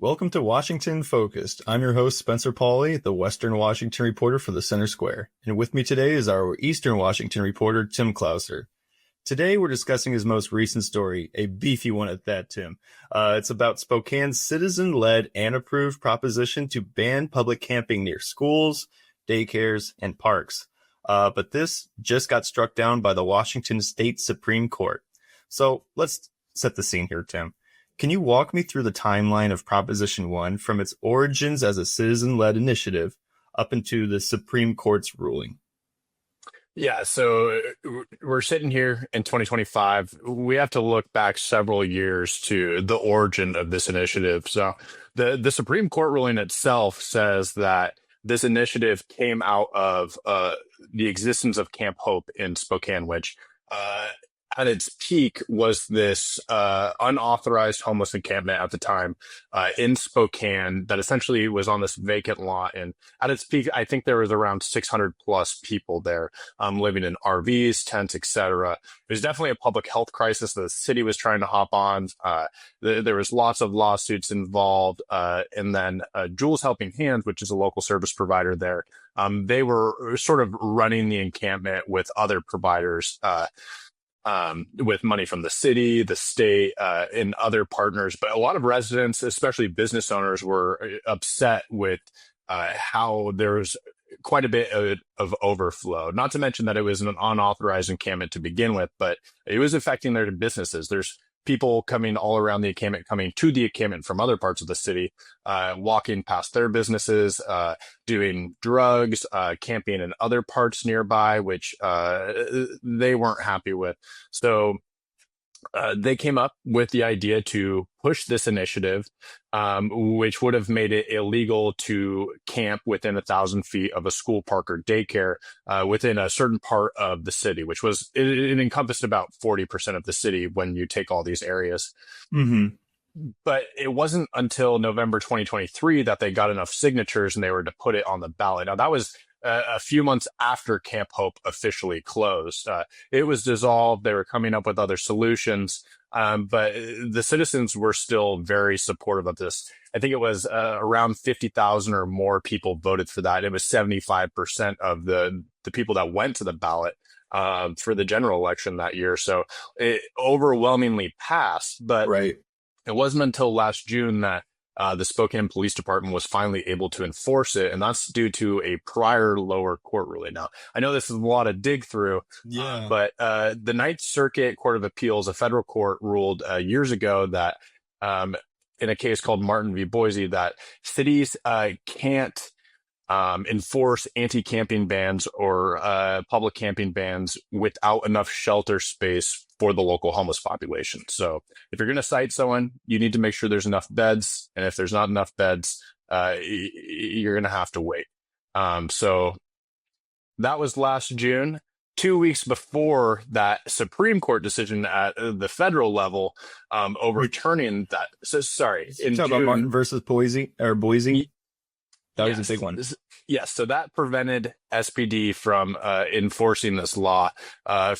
Welcome to Washington Focused. I'm your host, Spencer Pauly, the Western Washington reporter for the Center Square. And with me today is our Eastern Washington reporter, Tim Clouser. Today, we're discussing his most recent story, a beefy one at that, Tim. It's about Spokane's citizen-led and approved proposition to ban public camping near schools, daycares, and parks. But this just got struck down by the Washington State Supreme Court. So let's set the scene here, Tim. Can you walk me through the timeline of Proposition 1 from its origins as a citizen-led initiative up into the Supreme Court's ruling? Yeah, so we're sitting here in 2025. We have to look back several years to the origin of this initiative. So the Supreme Court ruling itself says that this initiative came out of the existence of Camp Hope in Spokane, which at its peak was this unauthorized homeless encampment at the time in Spokane that essentially was on this vacant lot. And at its peak, I think there was around 600 plus people there living in RVs, tents, etc. It was definitely a public health crisis that the city was trying to hop on. There was lots of lawsuits involved. And then Jules Helping Hands, which is a local service provider there, they were sort of running the encampment with other providers, with money from the city, the state, and other partners. But a lot of residents, especially business owners, were upset with how there was quite a bit of overflow. Not to mention that it was an unauthorized encampment to begin with, but it was affecting their businesses. There's people coming all around the encampment, coming to the encampment from other parts of the city, walking past their businesses, doing drugs, camping in other parts nearby, which they weren't happy with. So they came up with the idea to push this initiative, which would have made it illegal to camp within 1,000 feet of a school, park, or daycare within a certain part of the city, which was, it encompassed about 40% of the city when you take all these areas. Mm-hmm. But it wasn't until November 2023 that they got enough signatures and they were to put it on the ballot. Now, that was a few months after Camp Hope officially closed. It was dissolved. They were coming up with other solutions, but the citizens were still very supportive of this. I think it was around 50,000 or more people voted for that. It was 75% of the people that went to the ballot for the general election that year. So it overwhelmingly passed, but Right. It wasn't until last June that the Spokane Police Department was finally able to enforce it, and that's due to a prior lower court ruling. Now, I know this is a lot to dig through, but the Ninth Circuit Court of Appeals, a federal court, ruled years ago that in a case called Martin v. Boise, that cities can't enforce anti-camping bans or public camping bans without enough shelter space for the local homeless population. So if you're going to cite someone, you need to make sure there's enough beds. And if there's not enough beds, you're going to have to wait. So that was last June. 2 weeks before that Supreme Court decision at the federal level, overturning that. So sorry. In June, about Martin versus Boise. That was a big one. Yes, so that prevented SPD from enforcing this law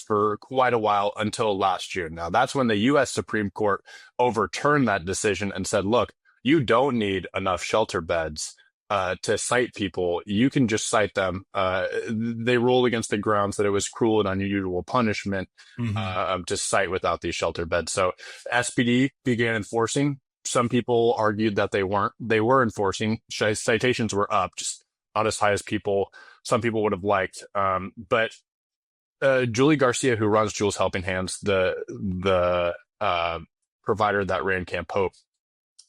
for quite a while until last June. Now, that's when the U.S. Supreme Court overturned that decision and said, look, you don't need enough shelter beds to cite people. You can just cite them. They ruled against the grounds that it was cruel and unusual punishment to cite without these shelter beds. So SPD began enforcing. Some people argued that they weren't. They were enforcing. Citations were up, just not as high as some people would have liked. But Julie Garcia, who runs Jules Helping Hands, the provider that ran Camp Hope,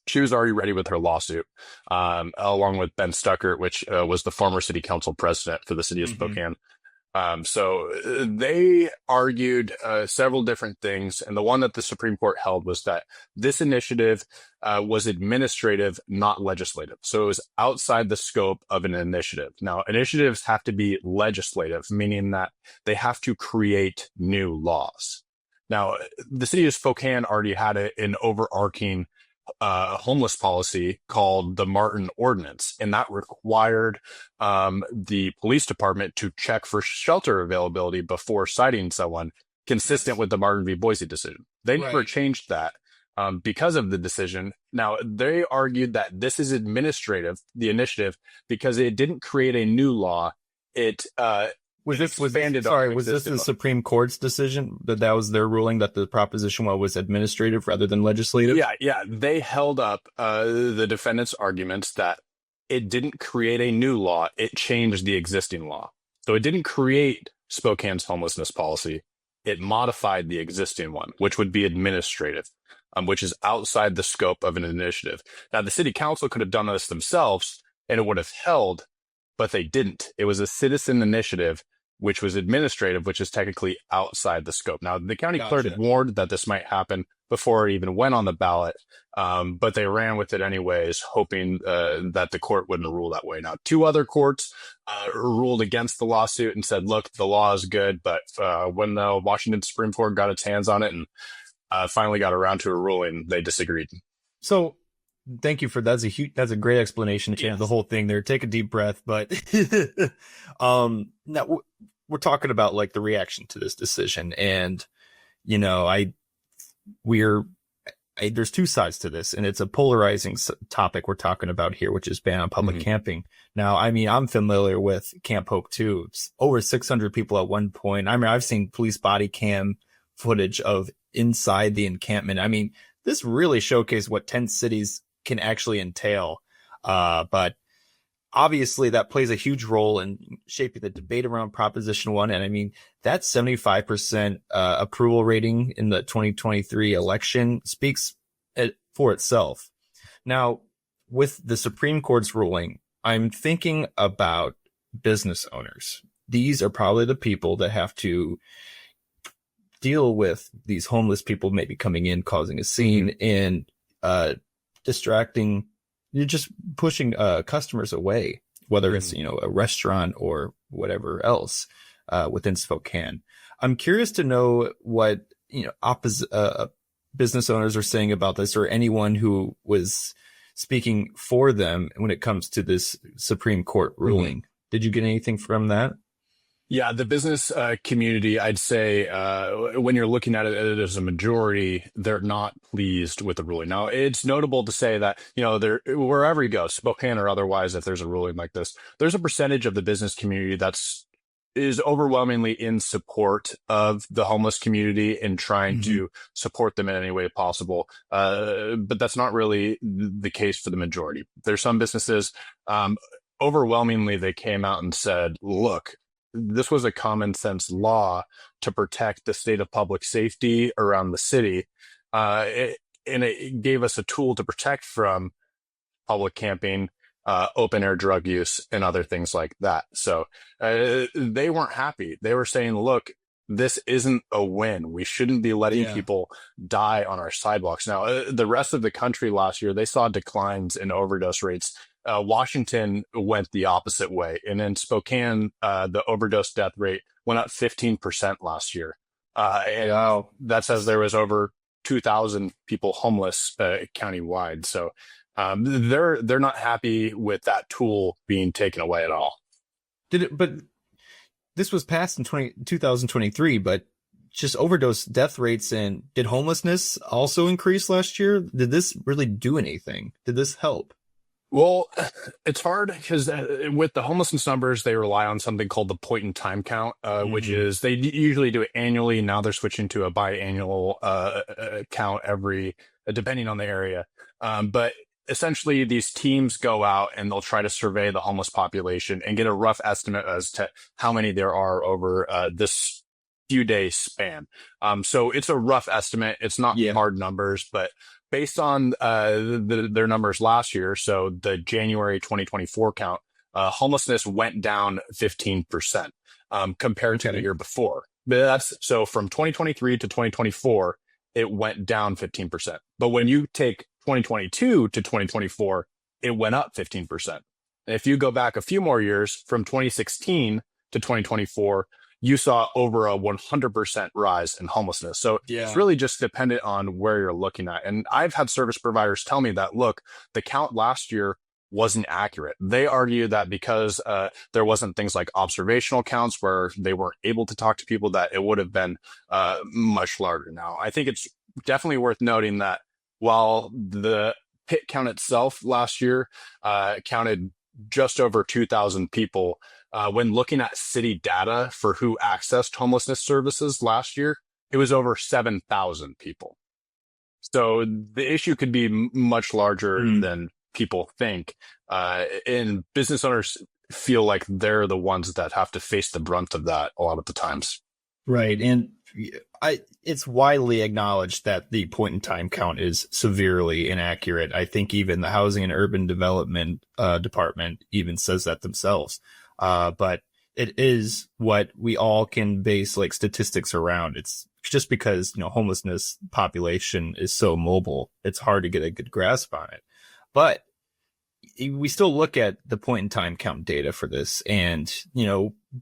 she was already ready with her lawsuit, along with Ben Stuckert, which was the former city council president for the city of Spokane. So they argued several different things, and the one that the Supreme Court held was that this initiative was administrative, not legislative. So it was outside the scope of an initiative. Now, initiatives have to be legislative, meaning that they have to create new laws. Now, the city of Spokane already had an overarching homeless policy called the Martin Ordinance, and that required the police department to check for shelter availability before citing someone, consistent with the Martin v. Boise decision. They never changed that. because of the decision. Now, they argued that this is administrative, the initiative, because it didn't create a new law. It expanded on Was this existing the law. Supreme Court's decision that was their ruling that the Proposition 1 was administrative rather than legislative? Yeah. They held up the defendants' arguments that it didn't create a new law. It changed the existing law. So it didn't create Spokane's homelessness policy. It modified the existing one, which would be administrative, which is outside the scope of an initiative. Now, the city council could have done this themselves and it would have held, but they didn't. It was a citizen initiative, which was administrative, which is technically outside the scope. Now, the county clerk had warned that this might happen before it even went on the ballot, but they ran with it anyways, hoping that the court wouldn't rule that way. Now, two other courts ruled against the lawsuit and said, look, the law is good, but when the Washington Supreme Court got its hands on it and finally got around to a ruling, they disagreed. So thank you for that's a great explanation to change the whole thing there. Take a deep breath, but now we're talking about like the reaction to this decision, and you know, there's two sides to this, and it's a polarizing topic we're talking about here, which is ban on public camping. Now, I mean, I'm familiar with Camp Hope too. It's over 600 people at one point. I mean, I've seen police body cam footage of inside the encampment. I mean, this really showcased what tent cities can actually entail. But obviously that plays a huge role in shaping the debate around Proposition 1. And I mean, that 75% approval rating in the 2023 election speaks for itself. Now, with the Supreme Court's ruling, I'm thinking about business owners. These are probably the people that have to deal with these homeless people maybe coming in, causing a scene, and distracting, you're just pushing customers away, whether it's, you know, a restaurant or whatever else within Spokane. I'm curious to know what, you know, business owners are saying about this, or anyone who was speaking for them when it comes to this Supreme Court ruling. Did you get anything from that? Yeah, the business community, I'd say, when you're looking at it as a majority, they're not pleased with the ruling. Now, it's notable to say that, you know, wherever you go, Spokane or otherwise, if there's a ruling like this, there's a percentage of the business community is overwhelmingly in support of the homeless community and trying to support them in any way possible. But that's not really the case for the majority. There's some businesses, overwhelmingly, they came out and said, look, this was a common sense law to protect the state of public safety around the city. And it gave us a tool to protect from public camping, open air drug use, and other things like that. So they weren't happy. They were saying, look, this isn't a win. We shouldn't be letting people die on our sidewalks. Now, the rest of the country last year, they saw declines in overdose rates. Washington went the opposite way. And in Spokane, the overdose death rate went up 15% last year. And that says there was over 2,000 people homeless countywide. So they're not happy with that tool being taken away at all. But this was passed in 2023, but just overdose death rates, and did homelessness also increase last year? Did this really do anything? Did this help? Well, it's hard because with the homelessness numbers, they rely on something called the point in time count, which is they usually do it annually. Now they're switching to a biannual count depending on the area. But essentially, these teams go out and they'll try to survey the homeless population and get a rough estimate as to how many there are over this few day span. So it's a rough estimate. It's not hard numbers, but based on their numbers last year, so the January 2024 count, homelessness went down 15% compared to the year before. But so from 2023 to 2024, it went down 15%. But when you take 2022 to 2024, it went up 15%. And if you go back a few more years, from 2016 to 2024, you saw over a 100% rise in homelessness. So it's really just dependent on where you're looking at. And I've had service providers tell me that, look, the count last year wasn't accurate. They argue that because there wasn't things like observational counts where they weren't able to talk to people, that it would have been much larger. Now, I think it's definitely worth noting that while the pit count itself last year counted just over 2,000 people. When looking at city data for who accessed homelessness services last year, it was over 7,000 people. So the issue could be much larger than people think. And business owners feel like they're the ones that have to face the brunt of that a lot of the times. Right. And it's widely acknowledged that the point in time count is severely inaccurate. I think even the Housing and Urban Development Department even says that themselves. But it is what we all can base like statistics around. It's just because, homelessness population is so mobile, it's hard to get a good grasp on it. But we still look at the point in time count data for this. And,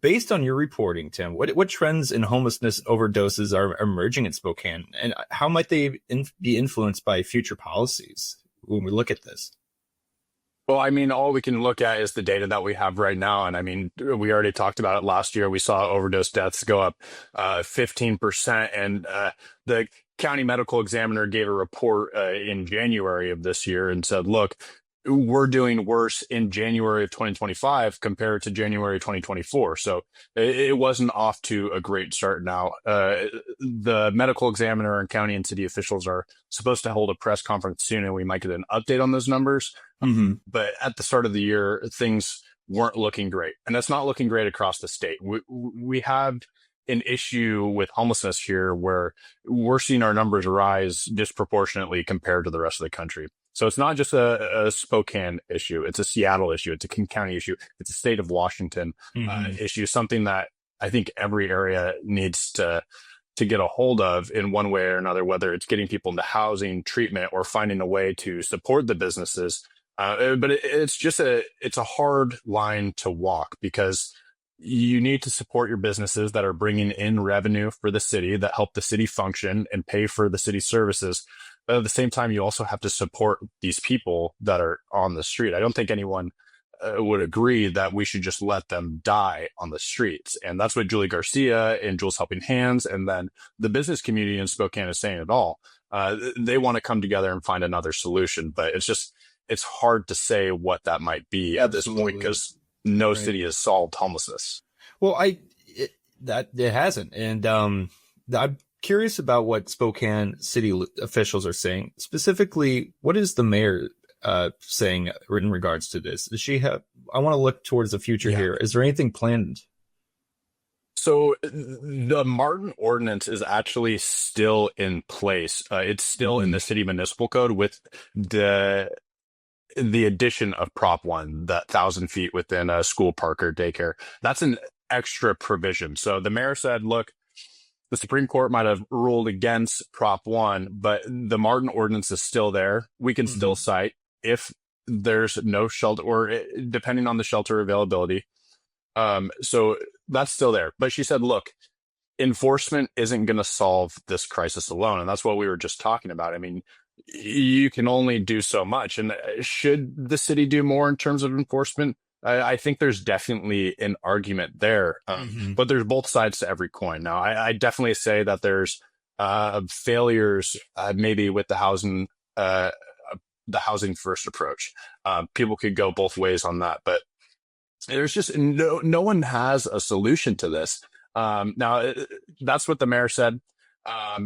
based on your reporting, Tim, what trends in homelessness overdoses are emerging in Spokane, and how might they be influenced by future policies when we look at this? Well, I mean, all we can look at is the data that we have right now. And I mean, we already talked about it last year. We saw overdose deaths go up 15%. And the county medical examiner gave a report in January of this year and said, look, we're doing worse in January of 2025 compared to January 2024. So it wasn't off to a great start now. The medical examiner and county and city officials are supposed to hold a press conference soon, and we might get an update on those numbers. But at the start of the year, things weren't looking great. And that's not looking great across the state. We have an issue with homelessness here where we're seeing our numbers rise disproportionately compared to the rest of the country. So it's not just a Spokane issue. It's a Seattle issue. It's a King County issue. It's a state of Washington issue, something that I think every area needs to get a hold of in one way or another, whether it's getting people into housing, treatment, or finding a way to support the businesses. But it's a hard line to walk, because you need to support your businesses that are bringing in revenue for the city, that help the city function and pay for the city services. But at the same time, you also have to support these people that are on the street. I don't think anyone would agree that we should just let them die on the streets. And that's what Julie Garcia and Jules Helping Hands and then the business community in Spokane is saying it all. They want to come together and find another solution, but it's hard to say what that might be at this point, because no city has solved homelessness. Well, it hasn't. And I'm curious about what Spokane city officials are saying. Specifically, what is the mayor saying in regards to this? Does she have, I want to look towards the future here. Is there anything planned? So the Martin ordinance is actually still in place. It's still in the city municipal code with the addition of Prop 1, that 1,000 feet within a school park or daycare. That's an extra provision. So the mayor said, look, the Supreme Court might have ruled against Prop 1, but the Martin ordinance is still there. We can still cite if there's no shelter, or depending on the shelter availability. So that's still there. But she said, look, enforcement isn't going to solve this crisis alone. And that's what we were just talking about. I mean, you can only do so much. And should the city do more in terms of enforcement? I think there's definitely an argument there, but there's both sides to every coin. Now, I definitely say that there's failures maybe with the housing first approach. People could go both ways on that, but there's just no one has a solution to this. Now, that's what the mayor said.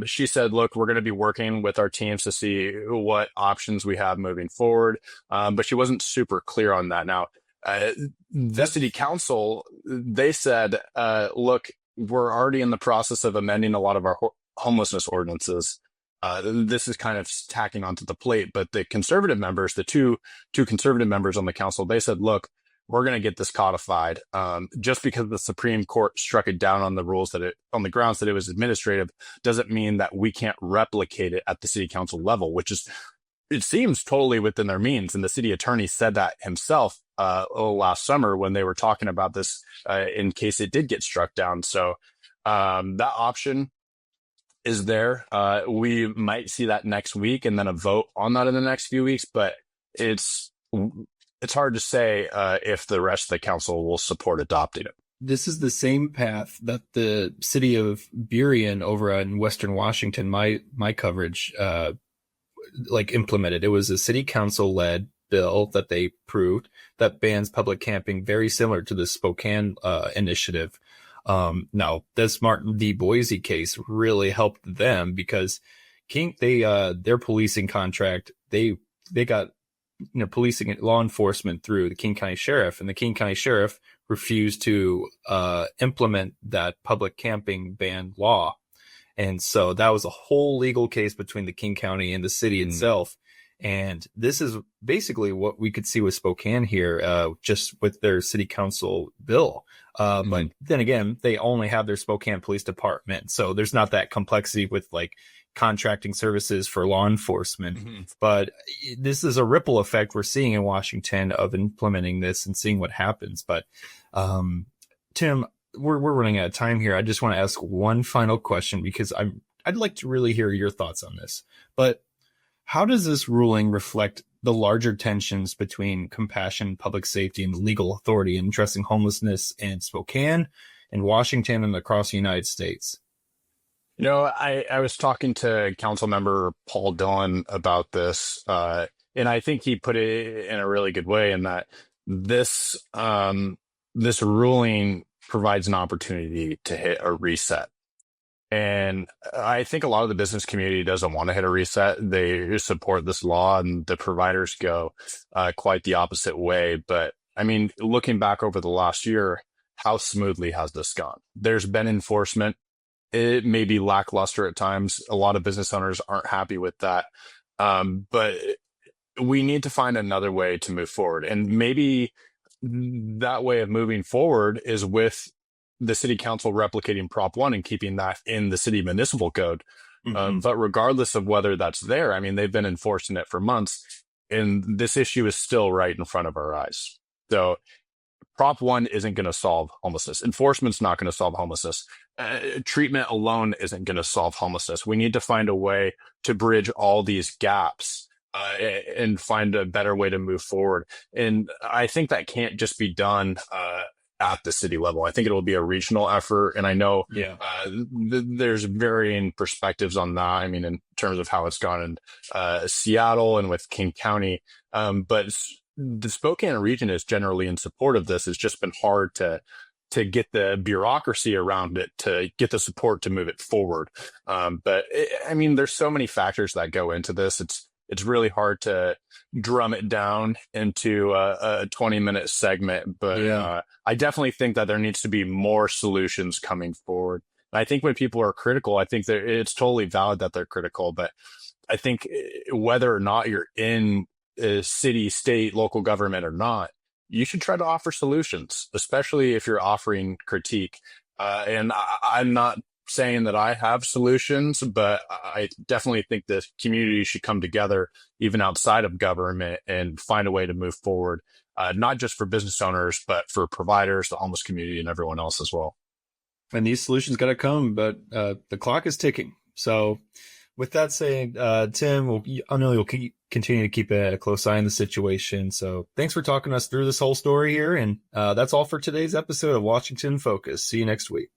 She said, look, we're going to be working with our teams to see what options we have moving forward. But she wasn't super clear on that. Now, the city council, they said, look, we're already in the process of amending a lot of our homelessness ordinances. This is kind of tacking onto the plate, but the conservative members, the two conservative members on the council, they said, look, we're going to get this codified. Just because the Supreme Court struck it down on the rules on the grounds that it was administrative, doesn't mean that we can't replicate it at the city council level, which is, it seems totally within their means. And the city attorney said that himself last summer when they were talking about this in case it did get struck down. So that option is there. We might see that next week and then a vote on that in the next few weeks, but it's hard to say if the rest of the council will support adopting it. This is the same path that the city of Burien over in Western Washington, my coverage, implemented. It was a city council led bill that they approved that bans public camping, very similar to the Spokane initiative. Now this Martin v. Boise case really helped them because their policing contract, they got, policing law enforcement through the King County Sheriff, and the King County Sheriff refused to implement that public camping ban law. And so that was a whole legal case between the King County and the city itself. And this is basically what we could see with Spokane here, just with their city council bill. But then again, they only have their Spokane Police Department. So there's not that complexity with like contracting services for law enforcement. But this is a ripple effect we're seeing in Washington of implementing this and seeing what happens. But Tim, we're running out of time here. I just want to ask one final question because I'd like to really hear your thoughts on this. But how does this ruling reflect the larger tensions between compassion, public safety, and legal authority in addressing homelessness in Spokane and Washington and across the United States? I was talking to council member Paul Dillon about this, and I think he put it in a really good way in that this ruling provides an opportunity to hit a reset. And I think a lot of the business community doesn't want to hit a reset. They support this law, and the providers go quite the opposite way. But I mean, looking back over the last year, how smoothly has this gone? There's been enforcement. It may be lackluster at times. A lot of business owners aren't happy with that. But we need to find another way to move forward. And maybe that way of moving forward is with the city council replicating Prop 1 and keeping that in the city municipal code. But regardless of whether that's there, I mean, they've been enforcing it for months, and this issue is still right in front of our eyes. So Prop 1 isn't going to solve homelessness. Enforcement's not going to solve homelessness. Treatment alone isn't going to solve homelessness. We need to find a way to bridge all these gaps and find a better way to move forward. And I think that can't just be done at the city level. I think it will be a regional effort. And I know there's varying perspectives on that. I mean, in terms of how it's gone in Seattle and with King County. But the Spokane region is generally in support of this. It's just been hard to get the bureaucracy around it, to get the support to move it forward. I mean, there's so many factors that go into this. It's really hard to drum it down into a 20-minute segment, but I definitely think that there needs to be more solutions coming forward. And I think when people are critical, I think that it's totally valid that they're critical, but I think whether or not you're in a city, state, local government or not, you should try to offer solutions, especially if you're offering critique. And I'm not saying that I have solutions, but I definitely think the community should come together, even outside of government, and find a way to move forward, not just for business owners, but for providers, the homeless community, and everyone else as well. And these solutions got to come, but the clock is ticking. So with that said, Tim, I know you'll continue to keep a close eye on the situation. So thanks for talking us through this whole story here. And that's all for today's episode of Washington Focus. See you next week.